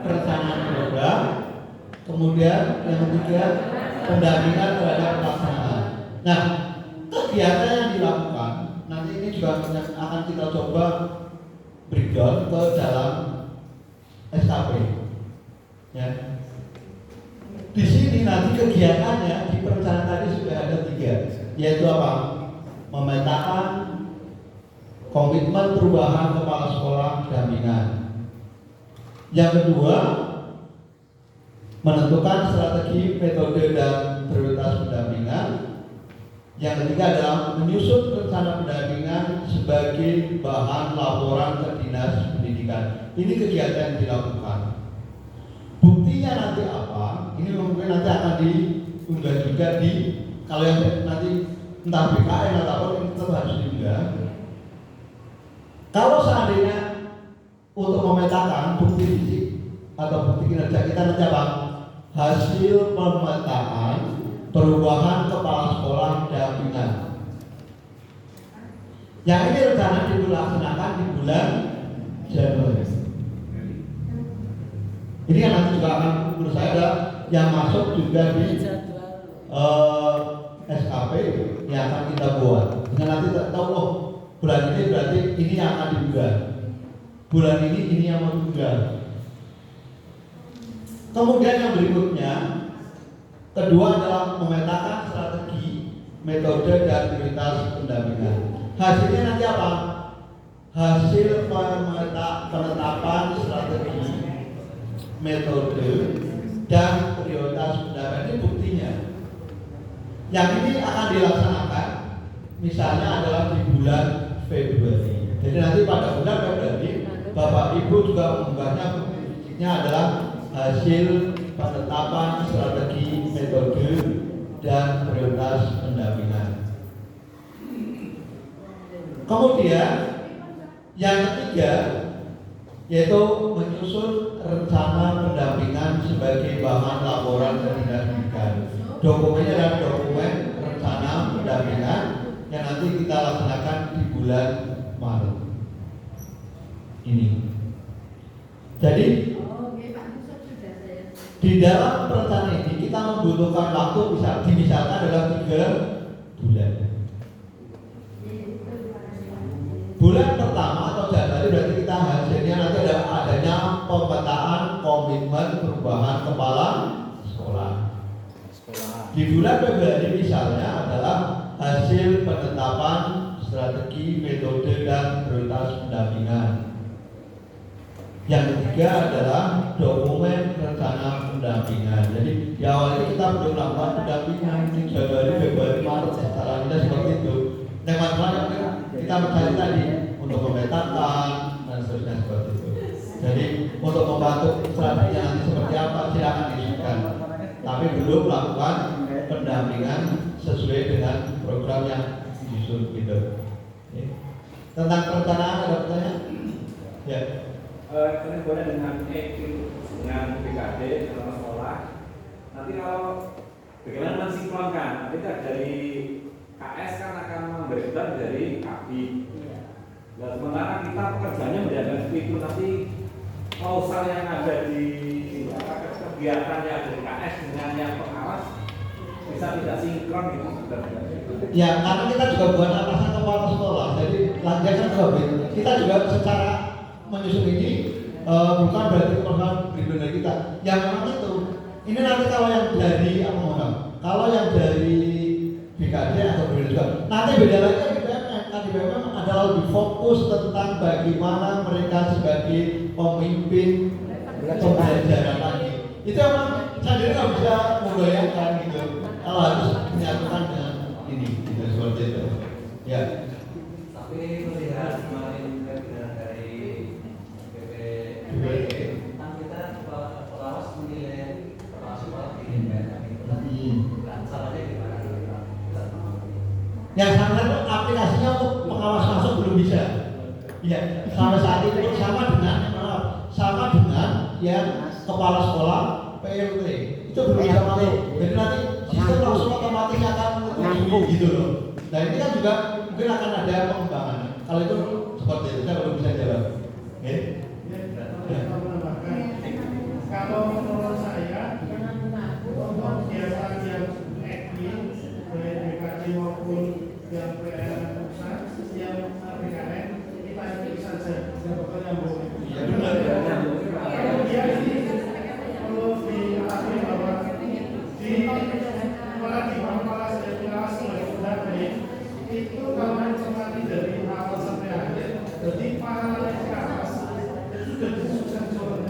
perencanaan program. Kemudian yang ketiga, pendampingan terhadap pelaksanaan. Nah, kegiatan yang dilakukan nanti ini juga akan kita coba breakdown ke dalam SKP. Ya. Di sini nanti kegiatannya di perencanaan tadi sudah ada 3, yaitu apa? Memetakan komitmen perubahan kepala sekolah pendampingan. Yang kedua, menentukan strategi, metode, dan prioritas pendampingan. Yang ketiga adalah menyusun rencana pendampingan sebagai bahan laporan ke Dinas Pendidikan. Ini kegiatan yang dilakukan. Buktinya nanti apa? Ini mungkin nanti akan diunggah juga di, kalau yang nanti entah BKN atau apa, ini tetap harus diunggah. Kalau seandainya untuk memetakan bukti fisik atau bukti kinerja kita nanti apa? Hasil pemetaan perubahan kepala sekolah pendampingan. Yang ini rencana dilaksanakan di bulan Januari. Ini yang nanti juga akan menurut saya adalah yang masuk juga di SKP yang akan kita buat. Dengan nanti tahu oh bulan ini berarti ini yang akan diunggah. Bulan ini yang mau diunggah. Kemudian yang berikutnya, kedua adalah memetakan strategi, metode, dan prioritas pendampingan. Hasilnya nanti apa? Hasil penetapan strategi, metode, dan prioritas pendampingan. Ini buktinya. Yang ini akan dilaksanakan, misalnya adalah di bulan Februari. Jadi nanti pada bulan Februari, Bapak Ibu juga mengunggahnya bukti fisiknya adalah hasil penetapan strategi, metode, dan prioritas pendampingan. Kemudian yang ketiga yaitu menyusun rencana pendampingan sebagai bahan laporan ke Dinas Pendidikan. Dokumennya adalah dokumen rencana pendampingan yang nanti kita laksanakan di bulan Maret ini. Jadi di dalam perencanaan ini kita membutuhkan waktu misalkan adalah 3 bulan. Bulan pertama atau Januari berarti kita hasilnya nanti ada adanya pemetaan komitmen perubahan kepala sekolah. Di bulan Februari misalnya adalah hasil penetapan strategi, metode, dan prioritas pendampingan. Yang ketiga adalah dokumen rencana pendampingan. Jadi di awal ini kita belum melakukan pendampingan di Januari, Februari, Maret secara tidak seperti itu. Yang masalahnya kita mencari tadi untuk memetakan dan seterusnya seperti itu. Jadi untuk membantu strategi nanti seperti apa silakan diskusikan. Tapi belum melakukan pendampingan sesuai dengan program yang disusun gitu. Tentang perencanaan ada pertanyaan? Ya. Ini boleh dengan dengan BKD dengan sekolah. Nanti kalau bagaimana mensinkronkan? Nanti dari KS kan akan memberikan dari KABI. Nah, sementara kita pekerjaannya menjaga itu nanti kausal yang ada di kegiatan yang ada di KS dengan yang pengawas bisa tidak sinkron gitu sebenarnya. Ya, karena kita juga bukan atasan kepala sekolah, jadi lanjutkan ke kita juga secara menyusun ini bukan berarti program berbeda kita. Yang memang itu, ini nanti kalau yang dari kalau yang dari BKD atau berbeda juga, nanti beda lagi yang di BUMN adalah lebih fokus tentang bagaimana mereka sebagai pemimpin pembelajaran lagi. Itu memang saya sendiri nggak bisa membayangkan gitu, kalau harus menyatukan dengan ini, gitu, seperti itu. Ya. Tapi melihat kemarin webinar dari BPD, kan kita pengawas menilai pengawas sekolah di BPD itu kan salahnya di mana? Yang sama itu aplikasinya untuk pengawas masuk belum bisa. Ya, sampai saat ini sama dengan yang kepala sekolah PLT itu belum bisa masuk. Jadi nanti sistem langsung otomatis akan menyetujui gitu loh. Nah ini kan juga mungkin akan ada pengembangan. Kalau itu seperti itu, saya belum bisa jawab. Oke? Kalau menurut saya untuk kegiatan yang ekstrim baik BKD maupun yang PLN pusat yang BKN kita itu saja betul nyambung. Iya benar. Kemudian ini perlu diakui bahwa di kepala itu kalau mencermati dari awal sampai akhir, jadi para kelas itu sudah disusun.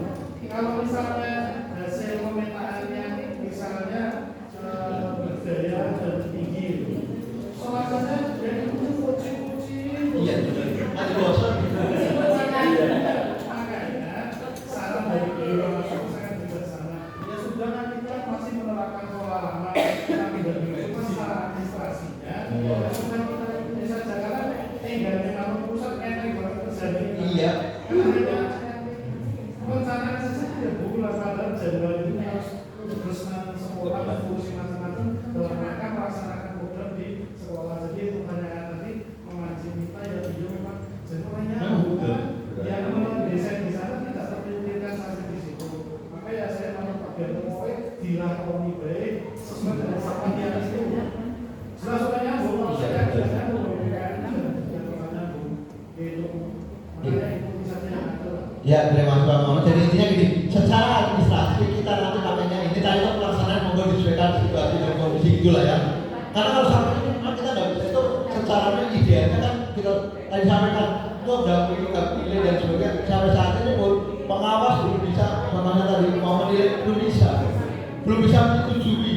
Kalau misalnya hasil pemetaannya misalnya berdaya dan tinggi, soalnya dari itu kuci-kuci. Iya benar. Ada bosan. Makanya saran dari beliau sangat bijaksana. Ya sudah kan kita masih menerapkan pola lama, tapi dari itu secara administrasinya sudah kita bisa jalan tinggalnya kalau pusat enteng banget terjadi. Iya. Karena perencanaan saja tidak bulan padahal Januari ini harus berusaha sekolah dan fungsi macam-macam dalam rangka melaksanakan program di sekolah. Jadi pertanyaan tadi mengaji kita ya video memang sebenarnya yang mendesain di sana tidak terpikirkan sampai di situ. Maka ya saya menurut Pak Bianto dilakoni baik sesuai dengan apa yang itu. Jelas soalnya nyambung, saya jelas nyambung, kan? Nyambung, itu. Makanya itu bisa diatur. Ya, terima kasih Pak Muhammad. Jadi intinya gini, secara administrasi kita nanti pakainya ini tadi kan pelaksanaan monggo disesuaikan situasi dan kondisi gitulah ya. Karena kalau sampai ini memang kita nggak bisa itu secara idealnya kan kita tadi sampaikan itu udah pilih dan sebagainya. Sampai saat ini pun pengawas belum bisa, makanya tadi mau menilai belum bisa menyetujui,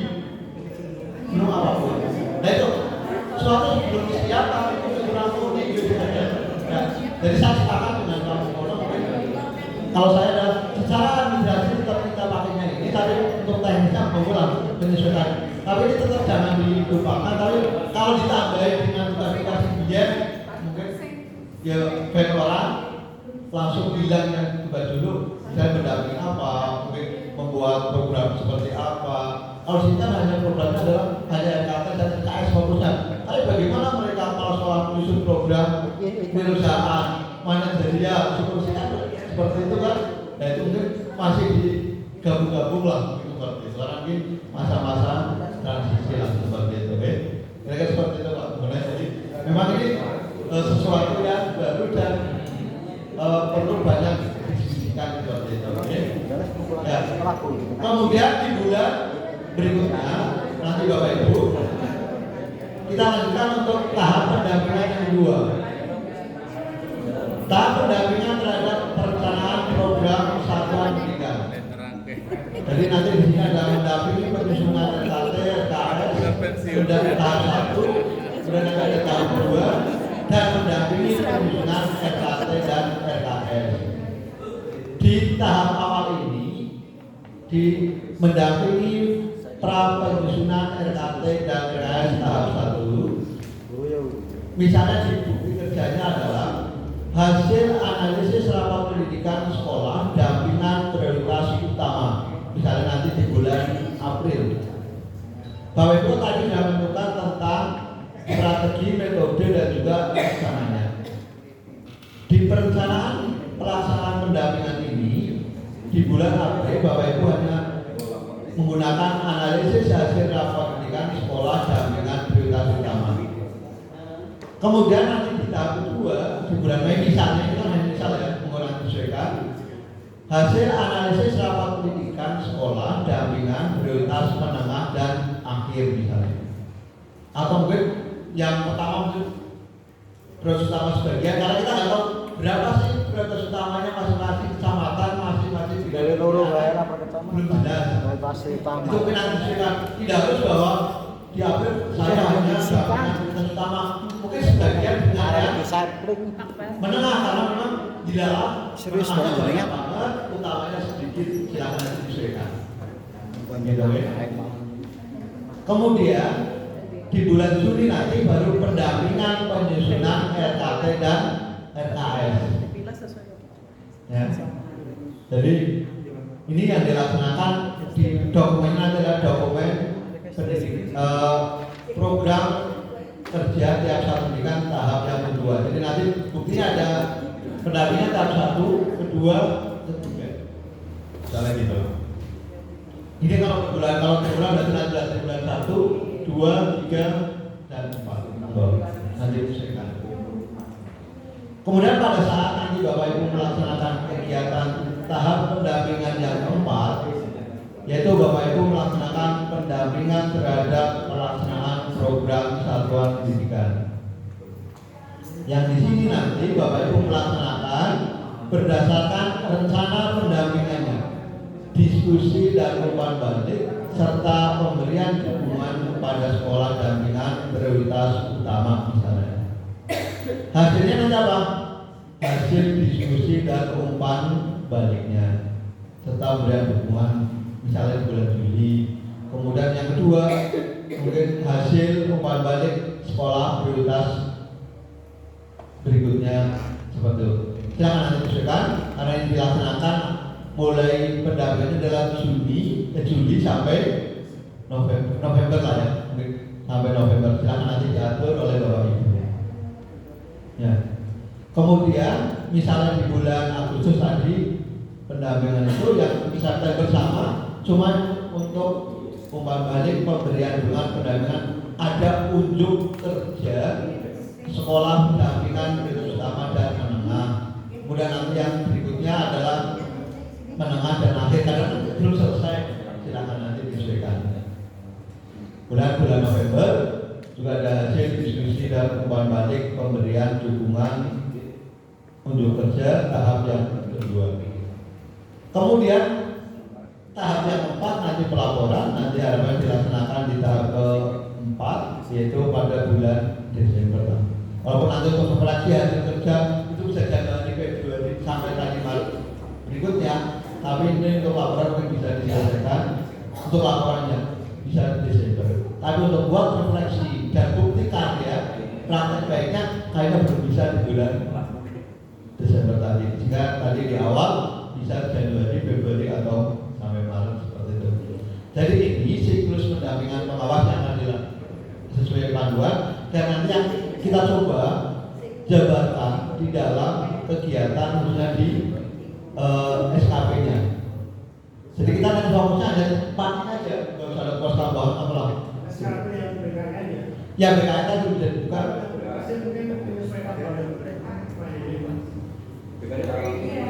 belum apapun. Nah itu suatu belum siap tapi kurang unik gitu ya. Jadi saya sepakat dengan Pak Muhammad. Kalau saya adalah secara administrasi tetap kita pakainya ini, tapi untuk teknisnya mengulang menyesuaikan. Tapi ini tetap jangan dilupakan. Tapi kalau ditambahin dengan notifikasi biar mungkin ya banyak orang langsung bilang yang coba dulu saya mendampingi apa, mungkin membuat program seperti apa. Kalau sini kan hanya programnya adalah hanya RKT dan KS fokusnya. Tapi bagaimana mereka kalau sekolah menyusun program perusahaan mana jadi ya seperti itu kan, nah itu mungkin masih digabung-gabung lah gitu seperti itu. Sekarang ini masa-masa transisi lah seperti itu, kira-kira seperti itu Pak. Jadi memang ini sesuatu yang baru dan perlu banyak diskusikan seperti itu. Ya. Kemudian di bulan berikutnya nanti Bapak Ibu kita lanjutkan untuk tahap pendampingan yang kedua. Tahap pendampingan terhadap perencanaan program satuan pendidikan. Jadi nanti di sini ada mendampingi penyusunan RKT, RKS, sudah tahap 1, kemudian ada tahap 2, dan mendampingi penyusunan RKT dan RKS. Di tahap awal ini, di mendampingi pra penyusunan RKT dan RKS tahap 1, misalnya di buku kerjanya adalah hasil analisis rapat pendidikan sekolah dampingan prioritas utama, misalnya nanti di bulan April. Bapak Ibu tadi sudah menentukan tentang strategi, metode dan juga pelaksananya. Di perencanaan pelaksanaan pendampingan ini di bulan April Bapak Ibu hanya menggunakan analisis hasil rapat pendidikan sekolah dampingan prioritas utama. Kemudian nanti di tahap kedua di bulan Mei misalnya, itu hanya misal ya, menggunakan disesuaikan hasil analisis rapat pendidikan sekolah dampingan prioritas menengah dan akhir misalnya, atau mungkin yang pertama mungkin prioritas utama sebagian, karena kita nggak tahu berapa sih prioritas utamanya masing-masing kecamatan, masing-masing Dari loro wae lah per kecamatan. belum jelas. Prioritas utama. Itu kita diskusikan, tidak harus bahwa diambil saya hanya prioritas utama, mungkin sebagian dengan Disabling. menengah karena memang di dalam Serius menengah banget, banyak jenengan? banget, utamanya sedikit, silakan nanti disesuaikan. Kemudian di bulan Juli nanti baru pendampingan penyusunan RKT dan RKS. Ya. Jadi ini yang dilaksanakan di dokumennya adalah dokumen program kerja tiap satu pendidikan tahap yang kedua. Jadi nanti buktinya ada pendampingan tahap 1, kedua, ketiga. Misalnya gitu. Ini kalau per bulan berarti nanti dari bulan 1, 2, 3, dan 4. Nanti disesuaikan. Kemudian pada saat nanti Bapak Ibu melaksanakan kegiatan tahap pendampingan yang keempat, yaitu Bapak Ibu melaksanakan pendampingan terhadap pelaksanaan program satuan pendidikan. Yang di sini nanti Bapak Ibu melaksanakan berdasarkan rencana pendampingannya, diskusi dan umpan balik, serta pemberian dukungan kepada sekolah dampingan prioritas utama misalnya. Hasilnya nanti apa? Hasil diskusi dan umpan baliknya, serta pemberian dukungan misalnya di bulan Juli. Kemudian yang kedua, mungkin hasil umpan balik sekolah prioritas berikutnya seperti itu. Silakan nanti disesuaikan karena ini dilaksanakan mulai pendampingannya adalah Juli sampai November lah ya, mungkin sampai November. Silakan nanti diatur oleh Bapak Ibu. Ya. Kemudian misalnya di bulan Agustus tadi pendampingan itu yang bisa kita bersama cuma untuk umpan balik pemberian dukungan pendampingan, ada unjuk kerja sekolah pendampingan prioritas utama dan menengah. Kemudian nanti yang berikutnya adalah menengah dan akhir karena belum selesai, silakan nanti disesuaikan. Bulan November juga ada hasil diskusi dan umpan balik pemberian dukungan unjuk kerja tahap yang kedua. Kemudian tahap yang keempat nanti pelaporan, nanti harapan dilaksanakan di tahap keempat, yaitu pada bulan Desember. Walaupun nanti untuk mempelajari hasil kerja itu bisa Januari, Februari sampai tadi Maret berikutnya, tapi ini untuk laporan mungkin bisa diselesaikan untuk laporannya bisa Desember. Tapi untuk buat refleksi dan bukti karya praktek baiknya kayaknya belum bisa di bulan Desember tadi. Jika tadi di awal bisa Januari, Februari atau sampai Maret seperti itu. Jadi ini siklus pendampingan pengawas yang akan dilakukan sesuai panduan dan nanti yang kita coba jabarkan di dalam kegiatan khususnya di SKP-nya. Jadi kita nanti fokusnya ada 4 aja, nggak usah ada pos tambahan apa lagi. SKP yang BKN ya? Ya BKN kan sudah dibuka. Hasil mungkin menyesuaikan pada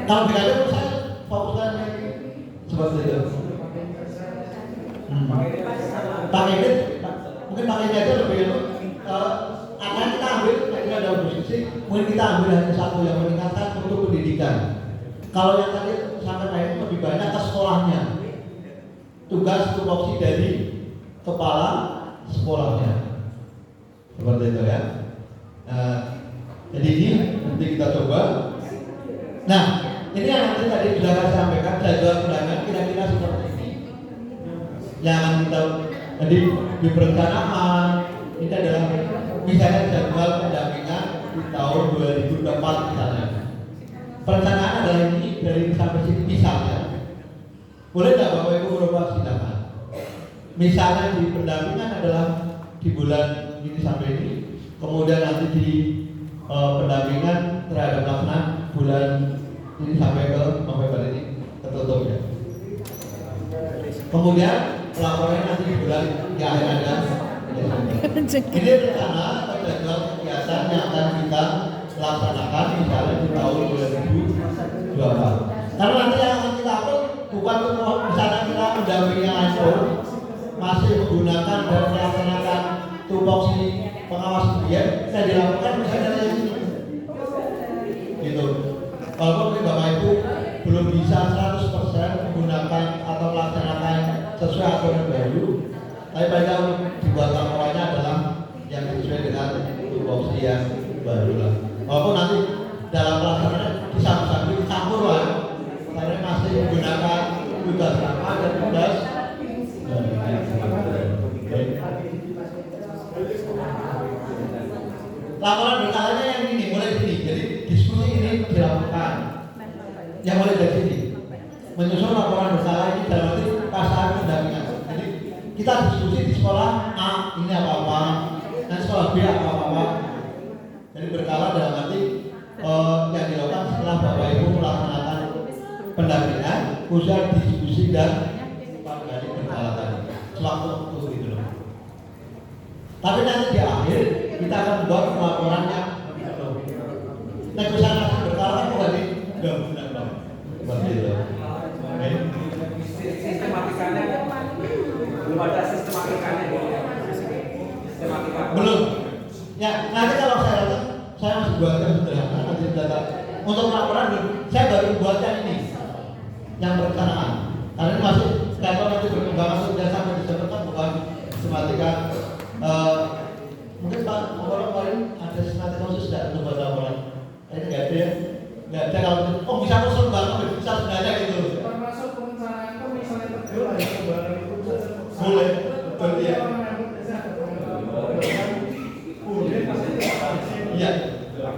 Kalau BKN menurut saya fokusnya seperti itu. Pakai ini, mungkin pakainya aja lebih akan kita ambil, tadi ada diskusi, mungkin kita ambil hanya satu yang meningkatkan untuk pendidikan. Kalau yang tadi sampai itu lebih banyak ke sekolahnya, tugas tupoksi dari kepala sekolahnya, seperti itu ya. Jadi ini nanti kita coba. Nah, ini yang nanti tadi sudah saya sampaikan jadwal pendampingan kira-kira seperti ini. Yang kita tadi di perencanaan ini adalah misalnya jadwal pendampingan di tahun 2024 misalnya. Perencanaan adalah ini dari sampai sini misalnya. Boleh nggak Bapak Ibu berubah silakan. Misalnya di pendampingan adalah di bulan ini sampai ini, kemudian nanti di pendampingan terhadap pelaksanaan bulan ini sampai ke November ini tertutup ya. Kemudian pelaporannya nanti di bulan di akhir ada Ini rencana jadwal kegiatan yang akan kita laksanakan misalnya di tahun 2024. Karena nanti yang akan kita upload bukan untuk misalnya kita mendampingi iPhone, masih menggunakan dan melaksanakan tupoksi pengawas kemudian saya dilakukan misalnya dari sini. Gitu. Walaupun Bapak Ibu belum bisa 100% menggunakan atau melaksanakan sesuai aturan baru, tapi pada dibuat laporannya adalah yang sesuai dengan tupoksi yang baru lah. Walaupun nanti dalam pelaksanaan dicampur dicampur lah, karena masih menggunakan tugas lama dan tugas laporan berkalanya yang ini mulai sini, jadi diskusi ini dilakukan yang mulai dari sini menyusun laporan berkala ini dalam arti pasangan pendampingan. Jadi kita diskusi di sekolah A ini apa-apa, dan sekolah B apa-apa. Jadi berkala dalam arti yang dilakukan setelah Bapak Ibu melaksanakan pendampingan, khususnya diskusi dan dari berkala tadi sewaktu itu loh. Tapi nanti di akhir kita akan buat laporan yang negosiasi berkala kan bukan di gabungan loh, seperti itu. Sistematikanya belum ada sistematikanya. Sistematika Belum. Ya nanti kalau saya datang, saya masih buatkan sederhana nanti data untuk laporan belum. Saya baru buatkan ini yang perencanaan. Karena ini masih kalau nanti berkembang sudah sampai disebutkan bukan sistematika. Mungkin Pak Mengolong kemarin ada sistematika khusus tidak untuk buat laporan? Ini nggak ada ya? Nggak ada kalau bisa usul banget bisa sebenarnya gitu. Termasuk perencanaan itu misalnya terjun lah ya barang itu bisa Boleh, betul ya. Iya,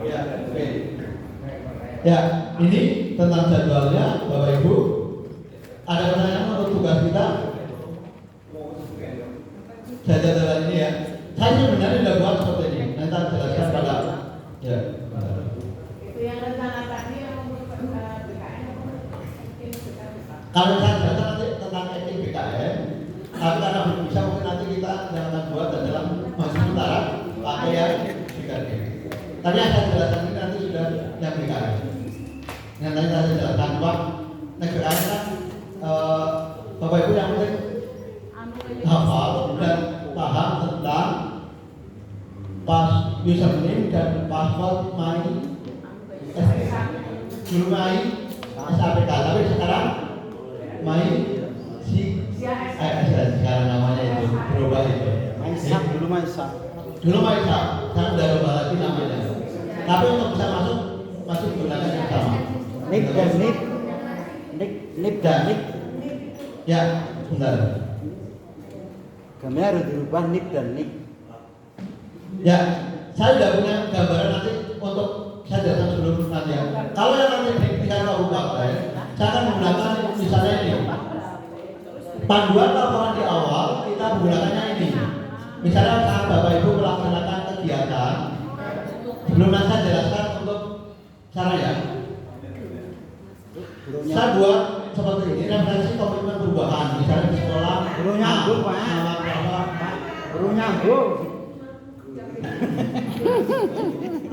ya, oke. Ya, ini tentang jadwalnya, Bapak Ibu. Ada pertanyaan untuk tugas kita? Jadwal ini ya. Saya sebenarnya sudah buat seperti ini. Nanti saya jelaskan pada. Ya. Itu yang rencana tadi yang BKN. Kalau saya jelaskan nanti tentang etik BKN, karena belum bisa mungkin nanti kita yang akan buat dalam masa sementara pakai yang BKN. Tapi yang saya jelaskan ini nanti sudah yang BKN. Yang tadi saya jelaskan Pak, negara kan Bapak Ibu yang penting hafal dan paham tentang username dan password dulu SAPK, tapi sekarang sekarang namanya itu berubah itu. Maisak dulu Maisak. Dulu Maisak, sekarang udah berubah lagi namanya. Tapi untuk bisa masuk masih menggunakan yang sama. Nik dan Nik. Nik dan Nik. Ya, bentar. Kami harus dirubah Nik dan Nik. Ya, saya sudah punya gambaran nanti untuk saya datang sebelum nanti ya. Kalau yang nanti di kabupaten, saya akan menggunakan misalnya ini. Panduan laporan di awal kita menggunakannya ini. Misalnya saat Bapak Ibu melaksanakan kegiatan, sebelum nanti saya jelaskan untuk cara ya. Saya buat seperti ini referensi komitmen perubahan, misalnya di sekolah. Belum nyambung Pak. Belum nyambung.